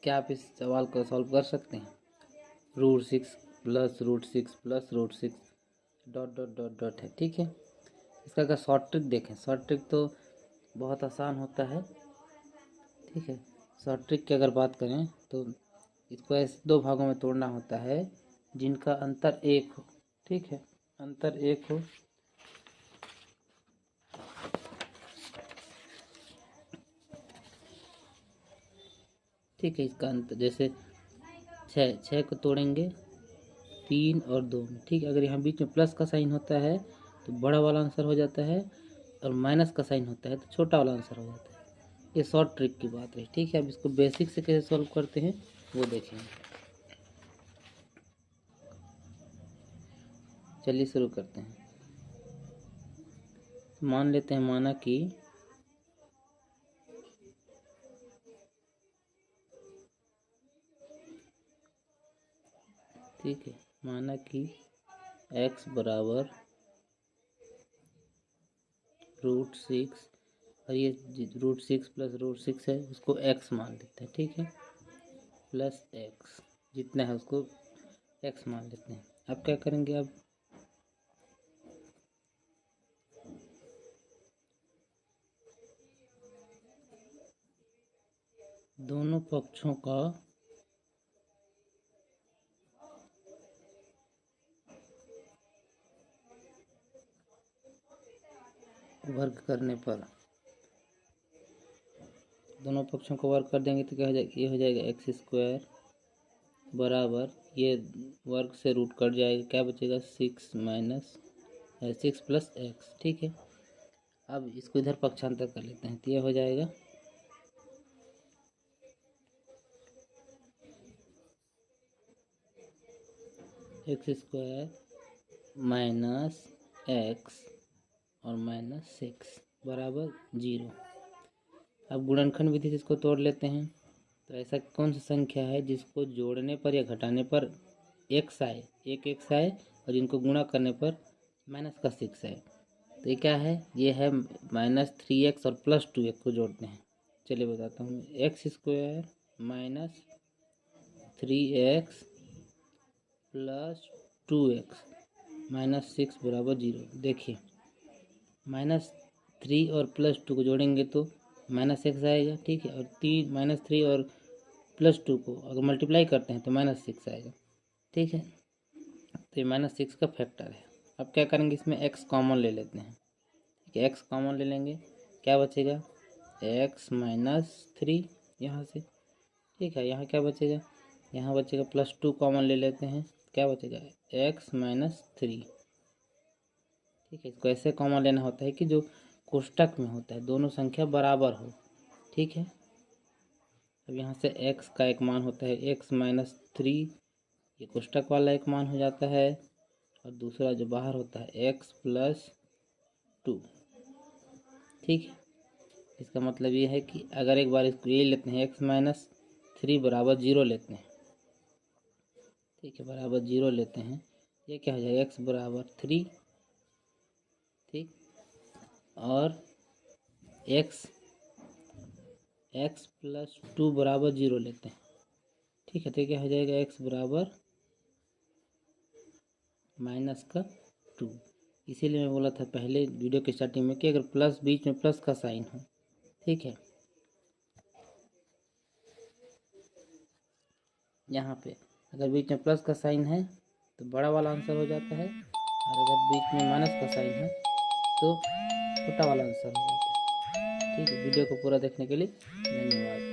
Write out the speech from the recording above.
क्या आप इस सवाल को सॉल्व कर सकते हैं? √6 plus √6 plus √6 dot dot dot dot है, ठीक है। इसका अगर शॉर्ट ट्रिक देखें, शॉर्ट ट्रिक तो बहुत आसान होता है, ठीक है। शॉर्ट ट्रिक की अगर बात करें तो इसको ऐसे 2 भागों में तोड़ना होता है जिनका अंतर 1 हो, ठीक है, अंतर 1 हो। ठीक है, इसका अंतर जैसे 6 को तोड़ेंगे 3 और 2 में, ठीक है। अगर यहाँ बीच में प्लस का साइन होता है तो बड़ा वाला आंसर हो जाता है, और माइनस का साइन होता है तो छोटा वाला आंसर हो जाता है। ये शॉर्ट ट्रिक की बात है, ठीक है। अब इसको बेसिक से कैसे सॉल्व करते हैं वो देखेंगे। चलिए शुरू करते हैं। मान लेते हैं, माना कि ठीक है, माना कि x बराबर √6 और ये √6 प्लस √6 है, उसको x मान लेते हैं, ठीक है, प्लस x जितना है उसको x मान लेते हैं। अब क्या करेंगे, अब दोनों पक्षों का वर्ग करने पर, दोनों पक्षों को वर्ग कर देंगे तो क्या हो जाएगा, ये हो जाएगा x² बराबर, ये वर्ग से रूट कट जाएगा, क्या बचेगा 6 प्लस x, ठीक है। अब इसको इधर पक्षांतर कर लेते हैं तो ये हो जाएगा x² माइनस x और माइनस 6 बराबर 0। अब गुणनखंड विधि से इसको तोड़ लेते हैं, तो ऐसा कौन सी संख्या है जिसको जोड़ने पर या घटाने पर x आए, एक x आए, और जिनको गुणा करने पर माइनस का 6 आए। तो ये क्या है, ये है -3x और +2x को जोड़ते हैं। चलिए बताता हूँ, x² minus 3x plus 2x minus 6 बराबर 0। देखिए, -3 और +2 को जोड़ेंगे तो -x आएगा, ठीक है, और -3 और +2 को अगर मल्टीप्लाई करते हैं तो -6 आएगा, ठीक है। तो ये -6 का फैक्टर है। अब क्या करेंगे, इसमें x कॉमन ले लेते हैं, ठीक है, x कॉमन ले लेंगे, क्या बचेगा x -3 यहाँ से, ठीक है। यहाँ क्या बचेगा, यहाँ बचेगा +2 कॉमन ले लेते हैं, क्या बचेगा x -3, ठीक है। इसको ऐसे कॉमन लेना होता है कि जो कोष्टक में होता है दोनों संख्या बराबर हो, ठीक है। अब यहाँ से x का एक मान होता है x -3, ये कोष्टक वाला एक मान हो जाता है, और दूसरा जो बाहर होता है x +2, ठीक है। इसका मतलब ये है कि अगर एक बार इसको ये लेते हैं x -3 बराबर 0 लेते हैं, ठीक है, बराबर 0 लेते हैं, ये क्या हो जाएगा x बराबर 3, ठीक, और x +2 बराबर 0 लेते हैं, ठीक है। तो क्या हो जाएगा x बराबर -2। इसीलिए मैं बोला था पहले वीडियो के स्टार्टिंग में कि अगर प्लस बीच में प्लस का साइन हो, ठीक है, यहाँ पे अगर बीच में प्लस का साइन है तो बड़ा वाला आंसर हो जाता है, और अगर बीच में माइनस का साइन है तो छोटा वाला आंसर हो जाता है, ठीक है। वीडियो को पूरा देखने के लिए धन्यवाद।